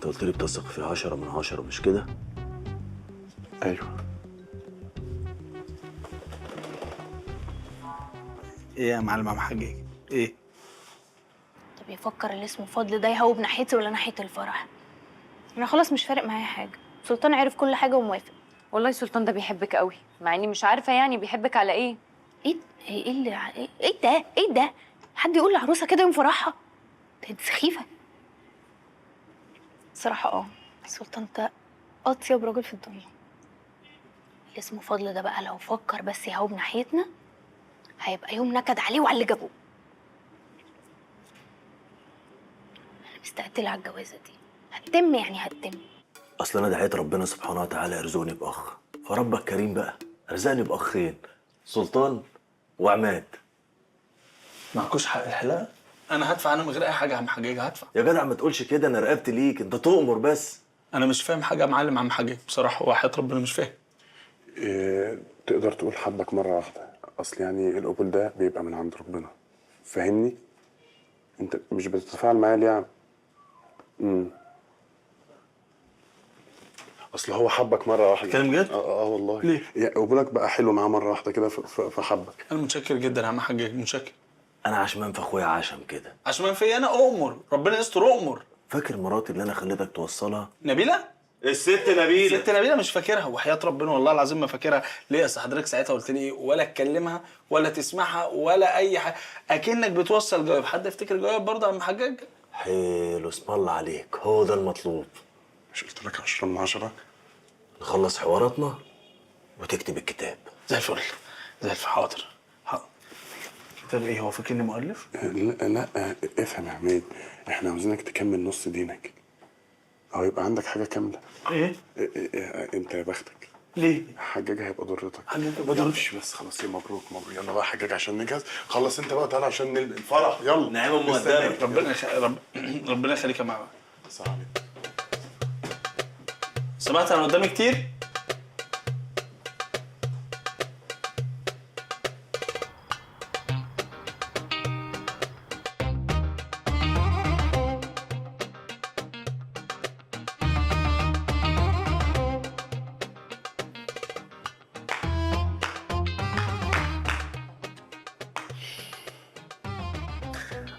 انت قلت لي بتثق في 10 من 10 مش كده؟ ايوه. ايه يا معلم عم حجاج؟ ايه؟ طب يفكر اللي اسمه فضل ده يهوب ناحيتي ولا ناحية الفرح؟ انا خلاص مش فارق معايا حاجة، سلطان عرف كل حاجة وموافق. والله سلطان ده بيحبك قوي، مع اني مش عارفه يعني بيحبك على ايه. ايه اللي ايه ده؟ حد يقول لعروسة كده يوم فرحها؟ انت سخيفة. الصراحة سلطان ده أطيب راجل في الدنيا. اللي اسمه فضل ده بقى لو فكر بس يهوب ناحيتنا هيبقى يوم نكد عليه وعلى اللي جابوه. انا مستقتلة على الجوازة دي، هتتم يعني هتتم. اصل انا دعيت ربنا سبحانه وتعالى يرزقني باخ، فربك كريم بقى رزقني باخين، سلطان وعماد. معكوش حق الحلاقه؟ انا هدفع، انا من غير اي حاجه يا عم حجاج هدفع. يا جدع ما تقولش كده، انا رقبت ليك، انت تؤمر بس. انا مش فاهم حاجه يا معلم عم حجاج بصراحه، وحياة ربنا مش فاهم. تقدر تقول حبك مره واحده، اصل يعني القبول ده بيبقى من عند ربنا، فاهمني؟ انت مش بتتفاعل معايا ليه يا عم؟ اصل هو حبك مره واحده. كلام جد؟ والله. ليه؟ يعني قبولك بقى حلو معاه مره واحده كده فحبك. انا متشكر جدا يا عم حجاج، متشكر. انا عشمان في اخويا عشم كده. عشان في انا اؤمر، ربنا يستر اؤمر. فاكر مراتي اللي انا خليتك توصلها؟ نبيله؟ الست نبيله. ست نبيله مش فاكرها، وحياة ربنا والله العظيم ما فاكرها. ليه؟ اصل حضرتك ساعتها قلت لي ايه؟ ولا تكلمها ولا تسمعها ولا اي حاجه، اكنك بتوصل جواب. حد يفتكر جواب برضه يا عم حجاج؟ حلو، اسم الله عليك، هو ده المطلوب. مش قلت لك 10 من 10؟ نخلص حواراتنا وتكتب الكتاب. زي الفل، زي الفل. حاضر حاضر. كتاب ايه؟ هو فاكرني مؤلف؟ لا افهم يا عماد، احنا عاوزينك تكمل نص دينك او يبقى عندك حاجه كامله. ايه؟ انت يا بختك. ليه؟ حجاج هيبقى ضرتك. حجاج هيبقى ضرتك؟ مش بس خلاص، يا مبروك مبروك. يلا بقى حجاج عشان نجهز. خلص انت بقى، تعالى عشان الفرح. يلا نعمة مقدمة. ربنا يخليك يا معلم. صعب. سمعت انا قدامي كتير؟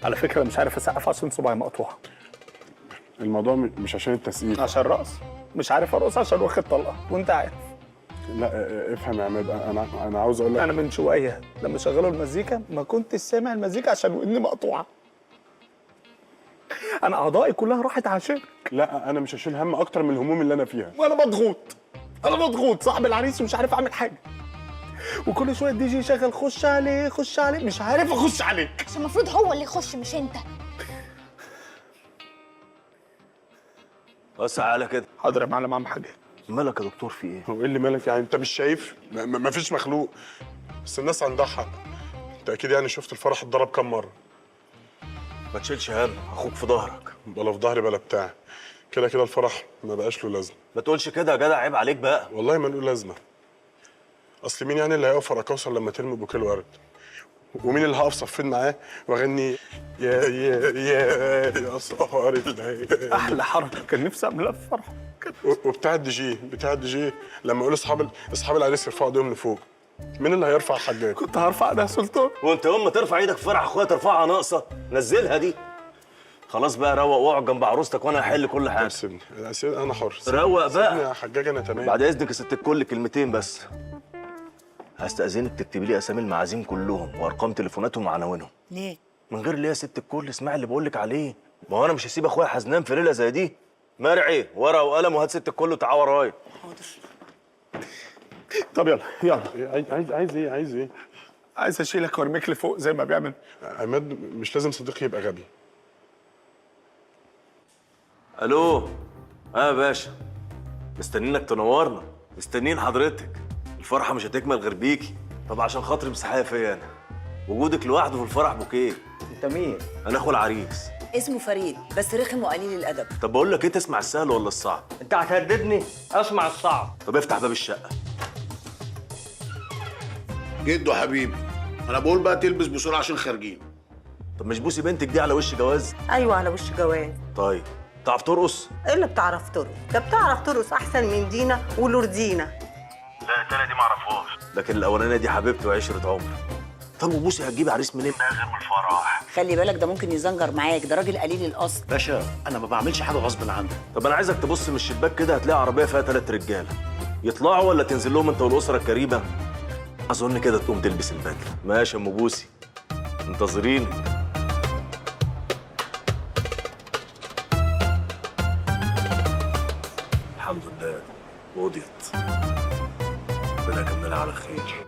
على فكرة مش عارف اسقف عشان صباعي مقطوعة. الموضوع مش عشان التسقيف، عشان رقص. مش عارف ارقص عشان واخد طلقة وانت عارف. لا افهم يا عماد، انا عاوز اقول لك. انا من شوية لما شغلوا المزيكا ما كنتش سامع المزيكا عشان ودني مقطوعة. انا اعضائي كلها راحت عشان. لا انا مش هشيل هم اكتر من الهموم اللي انا فيها. وانا مضغوط، انا مضغوط صاحب العريس ومش عارف اعمل حاجة. وكل شوية الدي جي يشغل خش عليه خش عليه، مش عارف اخش عليك. عشان المفروض هو اللي يخش مش انت. بس على كده. حاضر يا معلم عم حاجة. مالك يا دكتور في ايه؟ هو ايه اللي مالك يعني؟ انت مش شايف؟ ما فيش مخلوق، بس الناس عندها حق. انت اكيد يعني شفت الفرح اتضرب كام مره. ما تشيلش هم، اخوك في ظهرك. بلا في ظهري بلا بتاع. كده كده الفرح ما بقاش له لازمه. ما تقولش كده يا جدع، عيب عليك بقى. والله ما له لازمه. اصل مين يعني اللي هيقف ورا كوثر لما ترمي بوكيه ورد؟ ومين اللي هقف صفين معاه واغني يا سهر الليل؟ احلى حركة كان نفسي اعملها في فرح. وبتاع الدي جي لما يقول اصحاب العريس يرفعوا ايديهم لفوق، مين اللي هيرفع الحجاج؟ كنت هرفع ده يا سلطان. وانت يوم ما ترفع ايدك في فرح اخويا ترفعها ناقصه، نزلها دي. خلاص بقى روق واقعد جنب عروستك وانا هحل كل حاجه. سيبني انا حر. روق سيبني بقى يا حجاج، انا تمام. بعد اذنك يا ست الكل كلمتين بس. هستأذنك تكتبي لي اسامي المعازيم كلهم وارقام تليفوناتهم وعناوينهم. ليه؟ من غير ليه يا ست الكل؟ اسمعي اللي بقول لك عليه. ما هو انا مش هسيب اخويا حزنان في ليله زي دي. مرعي ورقه وقلم وهات ست الكل وتعالى ورايا. حاضر. طب يلا. عايز ايه؟ عايز اشيلك وارميك لفوق زي ما بيعمل. عماد مش لازم صديقي يبقى غبي. الو. يا باشا، مستنينك تنورنا، مستنيين حضرتك. الفرحه مش هتكمل غير بيكي. طب عشان خاطري مسيحيه فيا انا، وجودك لوحده في الفرح بوكيه. انت مين؟ انا اخو العريس. اسمه فريد بس رخم وقليل الادب. طب بقول لك ايه، تسمع السهل ولا الصعب؟ انت هتهددني؟ اسمع الصعب. طب افتح باب الشقه. جدو حبيبي، انا بقول بقى تلبس بسرعه عشان خارجين. طب مش بوسي بنتك دي على وش جواز؟ ايوه على وش جواز. طيب بتعرف ترقص؟ ايه اللي بتعرف ترقص؟ ده بتعرف ترقص احسن من دينا ولوردينا. لا التانية دي معرفهاش، لكن الاولانيه دي حبيبتي وعشره عمر. طب وبوسي هتجيب عريس منين غير من الفرح؟ خلي بالك ده ممكن يزنجر معاك، ده راجل قليل الاصل. باشا انا ما بعملش حاجه غصب عني. طب انا عايزك تبص من الشباك كده، هتلاقي عربيه فيها 3 رجاله. يطلعوا ولا تنزل لهم انت والاسره الكريمه؟ اظن كده تقوم تلبس البدله. ماشي يا ام بوسي، منتظرينك. الحمد لله وضيت، ربنا يكملها على خير.